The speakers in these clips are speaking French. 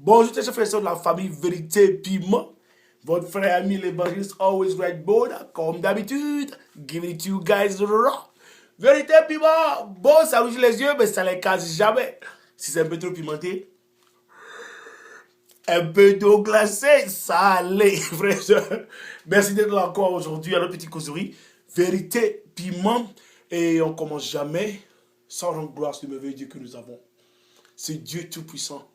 Bonjour, chers frères et sœurs de la famille Vérité Piment. Votre frère ami l'évangéliste Always Right Bold, comme d'habitude, giving it to you guys raw. Vérité Piment, bon, ça rouge les yeux, mais ça les casse jamais. Si c'est un peu trop pimenté, un peu d'eau glacée, ça allait, frères et sœurs. Merci d'être là encore aujourd'hui à notre petite causerie. Vérité Piment. Et on commence jamais sans rendre gloire à ce merveilleux Dieu que nous avons. C'est Dieu Tout-Puissant.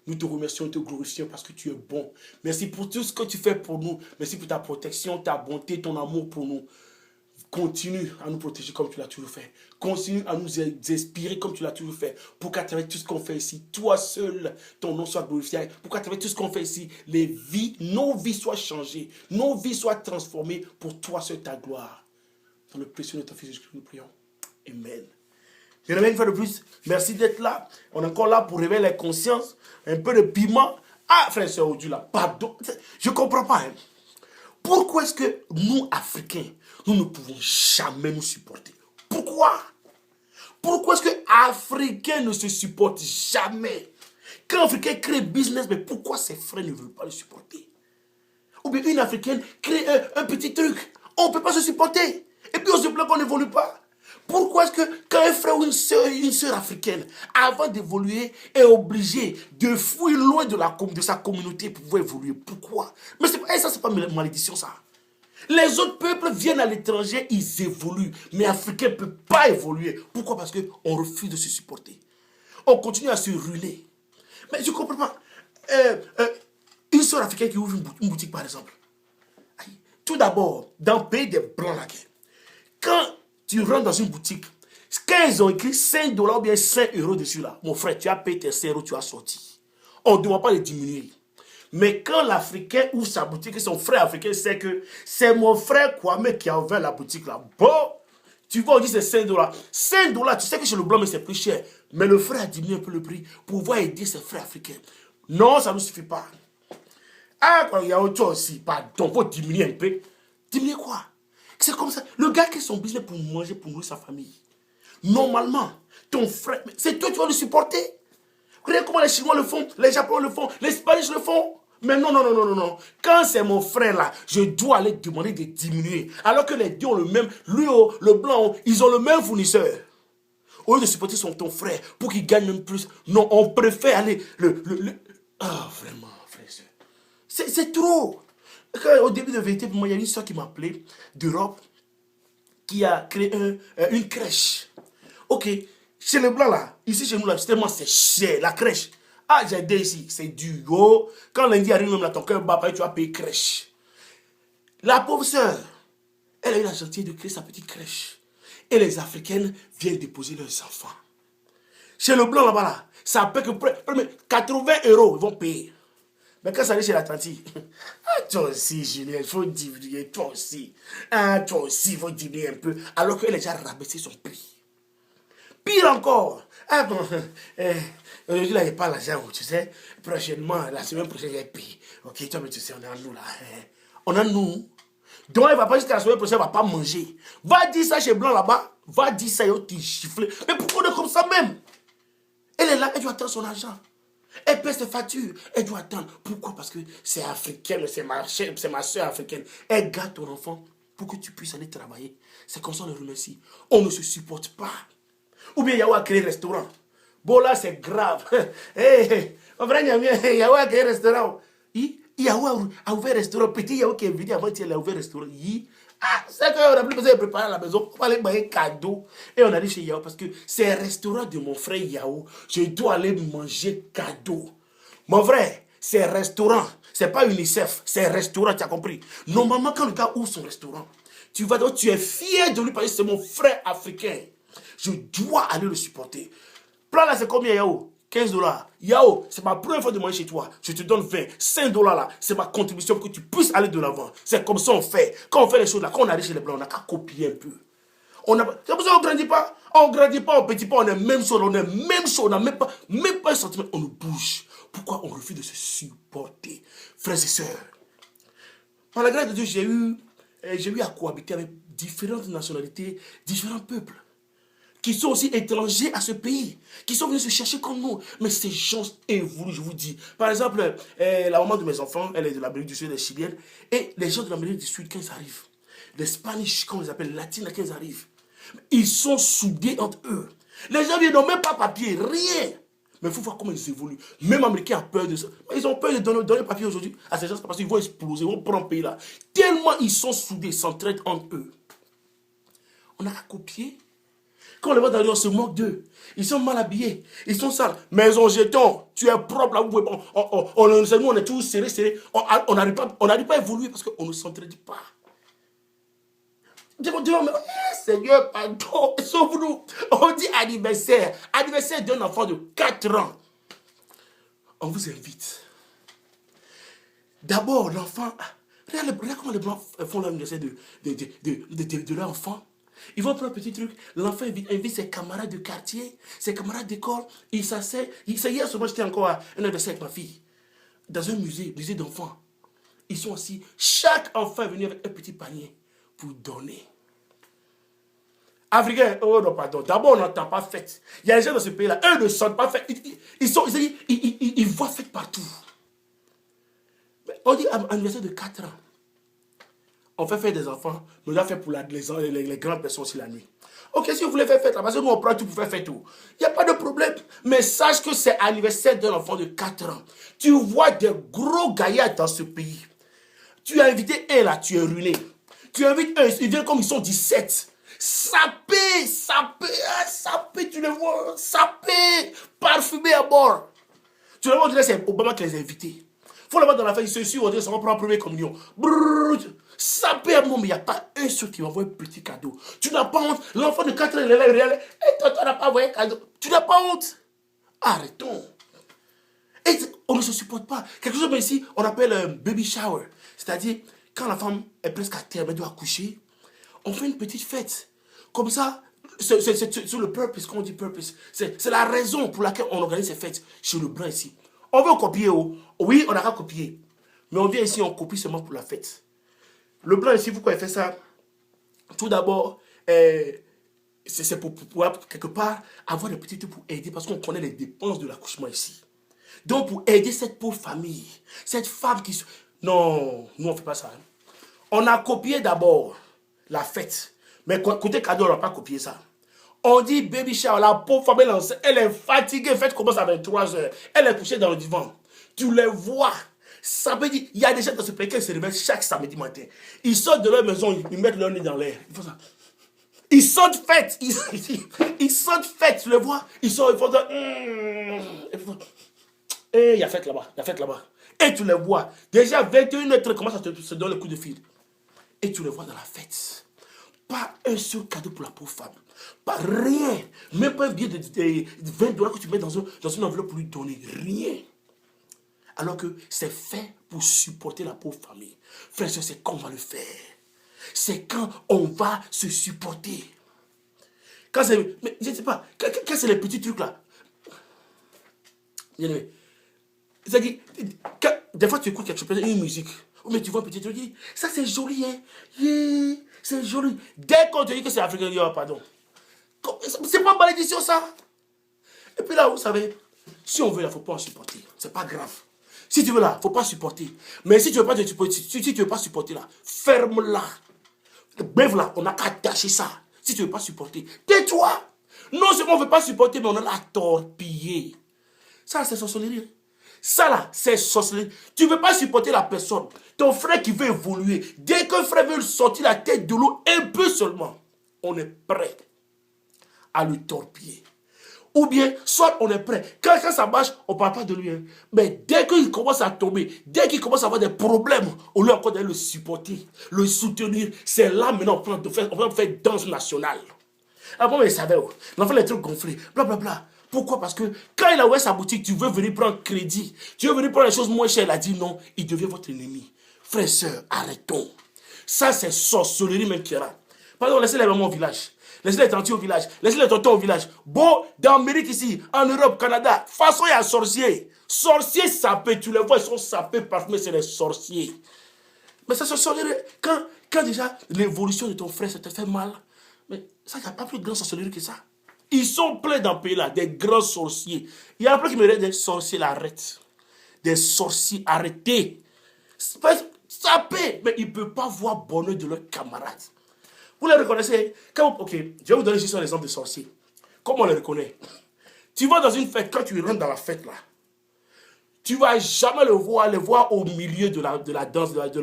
Nous te remercions, te glorifions parce que tu es bon. Merci pour tout ce que tu fais pour nous. Merci pour ta protection, ta bonté, ton amour pour nous. Continue à nous protéger comme tu l'as toujours fait. Continue à nous inspirer comme tu l'as toujours fait. Pour qu'à travers tout ce qu'on fait ici, toi seul, ton nom soit glorifié. Pour qu'à travers tout ce qu'on fait ici, nos vies soient changées. Nos vies soient transformées pour toi seul, ta gloire. Dans le précieux de ton Fils Jésus, nous prions. Amen. Je reviens une fois de plus. Merci d'être là. On est encore là pour réveiller les consciences. Un peu de piment. Ah, frère, c'est aujourd'hui là. Pardon. Je ne comprends pas. Hein. Pourquoi est-ce que nous, Africains, nous ne pouvons jamais nous supporter? Pourquoi? Pourquoi est-ce que Africains ne se supportent jamais? Quand un Africain crée business, mais pourquoi ses frères ne veulent pas le supporter? Ou bien une Africaine crée un petit truc. On ne peut pas se supporter. Et puis on se plaint qu'on n'évolue pas. Pourquoi est-ce que quand un frère ou une sœur africaine, avant d'évoluer, est obligé de fuir loin de sa communauté pour pouvoir évoluer? Pourquoi? Mais ça, c'est pas une malédiction, ça. Les autres peuples viennent à l'étranger, ils évoluent. Mais Africains ne peuvent pas évoluer. Pourquoi? Parce qu'on refuse de se supporter. On continue à se ruiner. Mais je ne comprends pas. Une sœur africaine qui ouvre une boutique, par exemple. Tout d'abord, dans le pays des Blancs, là, quand tu rentres dans une boutique, quand ils ont écrit 5 dollars ou bien 5 euros dessus là, mon frère, tu as payé tes 5 euros, tu as sorti. On ne doit pas les diminuer. Mais quand l'Africain ouvre sa boutique, son frère africain sait que c'est mon frère Kwame qui a ouvert la boutique là. Bon, tu vois, on dit c'est 5 dollars. 5 dollars, tu sais que chez le blanc, mais c'est plus cher. Mais le frère a diminué un peu le prix pour pouvoir aider ses frères africains. Non, ça ne suffit pas. Ah, il y a autre chose aussi. Pardon, il faut diminuer un peu. Diminuer quoi? C'est comme ça. Le gars qui a son business pour manger, pour nourrir sa famille. Normalement, ton frère, c'est toi qui vas le supporter. Regardez comment les Chinois le font, les Japonais le font, les Espagnols le font. Mais non, non, non, non, non, non. Quand c'est mon frère là, je dois aller demander de diminuer. Alors que les deux ont le même, lui, le blanc, ils ont le même fournisseur. Au lieu de supporter ton frère pour qu'il gagne même plus, non, on préfère aller Ah, vraiment, frère, c'est trop. Au début de vérité, il y a une soeur qui m'a appelé d'Europe qui a créé une crèche. Ok, chez les blancs là, ici chez nous là, justement c'est cher, la crèche. Ah, j'ai aidé ici, c'est du gros. Quand lundi arrive même là, ton cœur bat, tu vas payer crèche. La pauvre soeur, elle a eu la gentillesse de créer sa petite crèche. Et les Africaines viennent déposer leurs enfants. Chez le blanc là-bas là, ça peut que 80 euros, ils vont payer. Mais quand ça arrive chez la tante, ah, toi aussi, Julien, il faut diminuer, toi aussi. Ah, toi aussi, il faut diminuer un peu. Alors qu'elle a déjà rabaissé son prix. Pire encore. Ah bon, aujourd'hui, là, il n'y a pas l'argent, tu sais. Prochainement, la semaine prochaine, il y a payé. Ok, toi, mais tu sais, on est à nous, là. On est à nous. Donc, elle ne va pas jusqu'à la semaine prochaine, elle ne va pas manger. Va dire ça chez Blanc, là-bas. Va dire ça, il va gifler. Mais pourquoi on est comme ça même? Elle est là, elle doit attendre son argent. Elle paie ses factures. Elle doit attendre. Pourquoi? Parce que c'est africaine, c'est ma soeur africaine. Elle garde ton enfant pour que tu puisses aller travailler. C'est comme ça on le remercie. On ne se supporte pas. Ou bien Yahweh a créé un restaurant. Bon là c'est grave. En vrai, Yahweh a créé un restaurant. Yahweh a ouvert un restaurant. Petit Yahweh qui est venu avant, il a ouvert un restaurant. Ah, c'est qu'on a plus besoin de préparer à la maison. On va aller manger cadeau. Et on allait chez Yahoo parce que c'est un restaurant de mon frère Yahoo. Je dois aller manger cadeau. Mon frère, c'est un restaurant. C'est pas UNICEF. C'est un restaurant, tu as compris. Normalement, quand le gars ouvre son restaurant, tu es fier de lui parce que c'est mon frère africain. Je dois aller le supporter. Plan là, c'est combien Yahoo? 15 dollars. Yao, c'est ma première fois de manger chez toi. Je te donne 20. 5 dollars là, c'est ma contribution pour que tu puisses aller de l'avant. C'est comme ça on fait. Quand on fait les choses là, quand on arrive chez les blancs, on n'a qu'à copier un peu. C'est pour ça qu'on ne grandit pas. On ne grandit pas, on ne petit pas, on est même chose, on n'a même pas un sentiment, on nous bouge. Pourquoi on refuse de se supporter? Frères et sœurs, par la grâce de Dieu, j'ai eu à cohabiter avec différentes nationalités, différents peuples. qui sont aussi étrangers à ce pays, qui sont venus se chercher comme nous. Mais ces gens évoluent, je vous dis. Par exemple, la maman de mes enfants, elle est de l'Amérique du Sud, elle est chilienne. Et les gens de l'Amérique du Sud, quand ils arrivent, les Spanish, comme on les appelle, les Latines, quand ils arrivent, ils sont soudés entre eux. Les gens n'ont même pas papier, rien. Mais il faut voir comment ils évoluent. Même les Américains ont peur de ça. Ils ont peur de donner le papier aujourd'hui à ces gens parce qu'ils vont exploser, ils vont prendre le pays là. Tellement ils sont soudés, s'entraident entre eux. On a qu'à copier. Quand on les voit dans la rue, on se moque d'eux. Ils sont mal habillés, ils sont sales. Maison jeton, tu es propre là, vous pouvez, nous on est tous serrés. On n'arrive pas à évoluer parce qu'on ne s'entraide pas. Dieu, mais Seigneur, pardon, sauve-nous. On dit anniversaire. Anniversaire d'un enfant de 4 ans. On vous invite. D'abord, l'enfant. Regarde comment les Blancs font l'anniversaire de leur enfant. Ils vont prendre un petit truc. L'enfant invite ses camarades de quartier, ses camarades d'école. Il s'assied. Hier, souvent, j'étais encore à un anniversaire avec ma fille. Dans un musée d'enfants. Ils sont assis. Chaque enfant est venu avec un petit panier pour donner. Africains, oh non, pardon. D'abord, on n'entend pas fête. Il y a des gens dans ce pays-là, eux ne sentent pas fête. Ils voient fête partout. Mais on dit anniversaire de 4 ans. On fait faire des enfants, mais on a fait pour les grandes personnes aussi la nuit. Ok, si vous voulez faire fête, parce que nous on prend tout pour faire fête tout. Il n'y a pas de problème. Mais sache que c'est anniversaire d'un enfant de 4 ans. Tu vois des gros gaillards dans ce pays. Tu as invité un là, tu es ruiné. Tu invites un, ils viennent comme ils sont 17. Sapé, tu les vois, sapé, parfumé à bord. Tu les vois, c'est Obama qui les a invités. Il faut le voir dans la fête, ils se suivent, on dit, ça va prendre la première communion. Brrr, sapé à bord, mais il n'y a pas un seul qui m'envoie un petit cadeau. Tu n'as pas honte. L'enfant de 4 ans, il est là, et toi, tu n'as pas envoyé un cadeau. Tu n'as pas honte. Arrêtons. Et on ne se supporte pas. Quelque chose ici, on appelle un baby shower. C'est-à-dire, quand la femme est presque à terme, elle doit accoucher, on fait une petite fête. Comme ça, c'est sur le purpose, quand on dit purpose, c'est la raison pour laquelle on organise ces fêtes chez le blanc ici. On veut copier, oui, on a qu'à copier. Mais on vient ici, on copie seulement pour la fête. Le blanc ici, pourquoi il fait ça? Tout d'abord, c'est pour pouvoir, quelque part, avoir des petits trucs pour aider, parce qu'on connaît les dépenses de l'accouchement ici. Donc, pour aider cette pauvre famille, cette femme qui... Non, nous, on ne fait pas ça. On a copié d'abord la fête. Mais côté cadeau, on n'a pas copié ça. On dit baby shower, la pauvre femme, elle est fatiguée, la fête commence à 23 heures. Elle est couchée dans le divan. Tu les vois. Ça veut dire, il y a des gens dans ce pays qui se réveillent chaque samedi matin. Ils sortent de leur maison, ils mettent leur nez dans l'air. Ils font ça. Ils sentent fête. Ils sentent fête, tu les vois. Ils font ça. Et il y a fête là-bas, Et tu les vois. Déjà, 21h30 commence à se donner le coup de fil. Et tu les vois dans la fête. Pas un seul cadeau pour la pauvre femme. Pas rien. Même pas un billet de 20 dollars que tu mets dans une enveloppe pour lui donner. Rien. Alors que c'est fait pour supporter la pauvre famille. Frère, c'est quand on va le faire. C'est quand on va se supporter. Quand c'est... Mais je ne sais pas. Quand c'est les petits trucs là. Bien aimé. C'est-à-dire, des fois tu écoutes quelque chose, une musique. Mais tu vois un petit truc, ça c'est joli, hein. Yeah, c'est joli. Dès qu'on te dit que c'est africain, pardon. C'est pas malédiction ça. Et puis là, vous savez, si on veut là, il ne faut pas en supporter. C'est pas grave. Si tu veux là, il ne faut pas supporter. Mais si tu ne veux pas te supporter, si tu veux pas supporter là, ferme-la. Bref là, on n'a qu'à attacher ça. Si tu ne veux pas supporter, tais-toi. Non seulement on ne veut pas supporter, mais on a la torpiller. Ça, c'est sorcellerie. Ça là, c'est sorcellerie. Tu ne veux pas supporter la personne. Ton frère qui veut évoluer. Dès qu'un frère veut sortir la tête de l'eau, un peu seulement, on est prêt à le torpiller. Ou bien, soit on est prêt. Quand ça marche, on ne parle pas de lui. Hein. Mais dès qu'il commence à tomber, dès qu'il commence à avoir des problèmes, on lui encore d'aller le supporter, le soutenir. C'est là maintenant on va faire danse nationale. Ah bon, mais il savait, l'enfant est trop gonflé, blablabla. Pourquoi? Parce que quand il a ouvert sa boutique, tu veux venir prendre crédit. Tu veux venir prendre les choses moins chères. Il a dit non, il devient votre ennemi. Frères et sœurs, arrêtons. Ça, c'est sorcellerie même qui est là. Pardon, laissez les mamans au village. Laissez les tantis au village. Laissez les tontons au village. Bon, dans l'Amérique ici, en Europe, Canada, de toute façon, il y a sorciers. Sorciers sapés, tu les vois, ils sont sapés parfumés, c'est les sorciers. Mais ça, c'est sorcellerie. Quand déjà l'évolution de ton frère, ça te fait mal, mais ça, il n'y a pas plus de grande sorcellerie que ça. Ils sont pleins dans le pays là, des grands sorciers. Il y a un peu qui me dit des sorciers, arrête. Des sorciers, arrêtez. Ça paie, mais ils ne peuvent pas voir le bonheur de leurs camarades. Vous les reconnaissez? Ok, je vais vous donner juste un exemple de sorcier. Comment on les reconnaît? Tu vas dans une fête, quand tu rentres dans la fête là, tu ne vas jamais les voir au milieu de la danse, de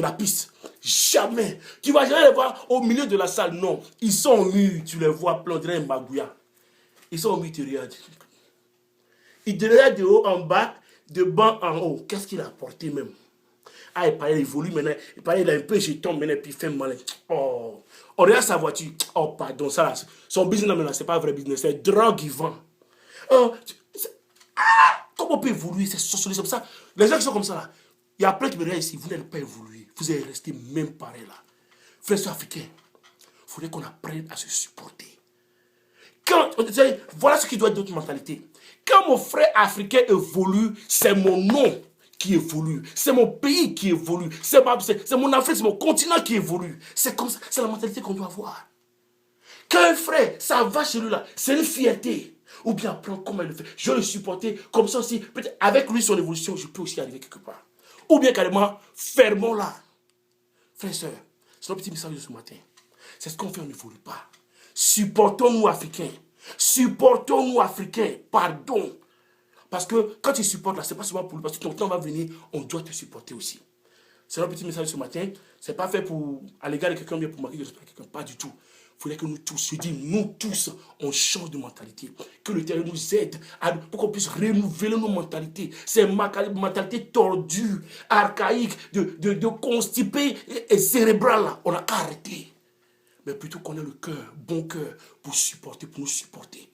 la piste. Jamais. Tu ne vas jamais les voir au milieu de la salle. Non. Ils sont au mur, tu les vois plein de magouillas. Ils sont au mur, tu regardes. Ils te regardent de haut en bas, de bas en haut. Qu'est-ce qu'il a apporté même? Ah, il paraît, il évolue maintenant. Il paraît, il a un peu jeton maintenant, puis il fait mal. Oh. On regarde sa voiture. Oh, pardon, ça là. Son business maintenant, ce n'est pas un vrai business. C'est drogue, il vend. Oh, comment on peut évoluer? C'est socialiste comme ça. Les gens qui sont comme ça là, il y a plein qui me regardent ici. Vous n'allez pas évoluer. Vous allez rester même pareil là. Frères africains, il faudrait qu'on apprenne à se supporter. Voilà ce qui doit être notre mentalité. Quand mon frère africain évolue, c'est mon nom qui évolue. C'est mon pays qui évolue. C'est mon Afrique, c'est mon continent qui évolue. C'est comme ça, c'est la mentalité qu'on doit avoir. Quand un frère, ça va chez lui là, c'est une fierté. Ou bien apprendre comment il le fait. Je vais le supporter comme ça aussi. Peut-être avec lui, son évolution, je peux aussi arriver quelque part. Ou bien carrément, fermons-la. Frères et sœurs, c'est notre petit message de ce matin. C'est ce qu'on fait, on n'évolue pas. Supportons-nous Africains. Supportons-nous Africains. Pardon. Parce que quand tu supportes là, ce n'est pas seulement pour lui. Parce que ton temps va venir, on doit te supporter aussi. C'est notre petit message de ce matin. Ce n'est pas fait pour, à l'égard de quelqu'un, bien pour marquer de quelqu'un. Pas du tout. Il faudrait que nous tous, je dis, nous tous, on change de mentalité. Que le terrain nous aide pour qu'on puisse renouveler nos mentalités. Ces mentalités tordues, archaïques, de constipés et cérébrales, là, on a arrêté. Mais plutôt qu'on ait le cœur, bon cœur, pour supporter, pour nous supporter.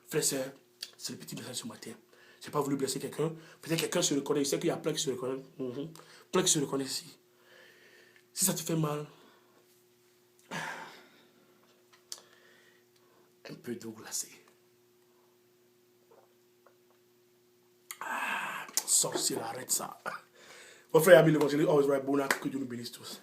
Frères et sœurs, c'est le petit message ce matin. Je n'ai pas voulu blesser quelqu'un. Peut-être quelqu'un se reconnaît. Je sais qu'il y a plein qui se reconnaissent. Plein qui se reconnaissent ici. Si ça te fait mal, un peu d'eau glacée. Sorcier, arrête ça. Mon frère et ami l'évangile, always right, bon, que Dieu nous bénisse tous.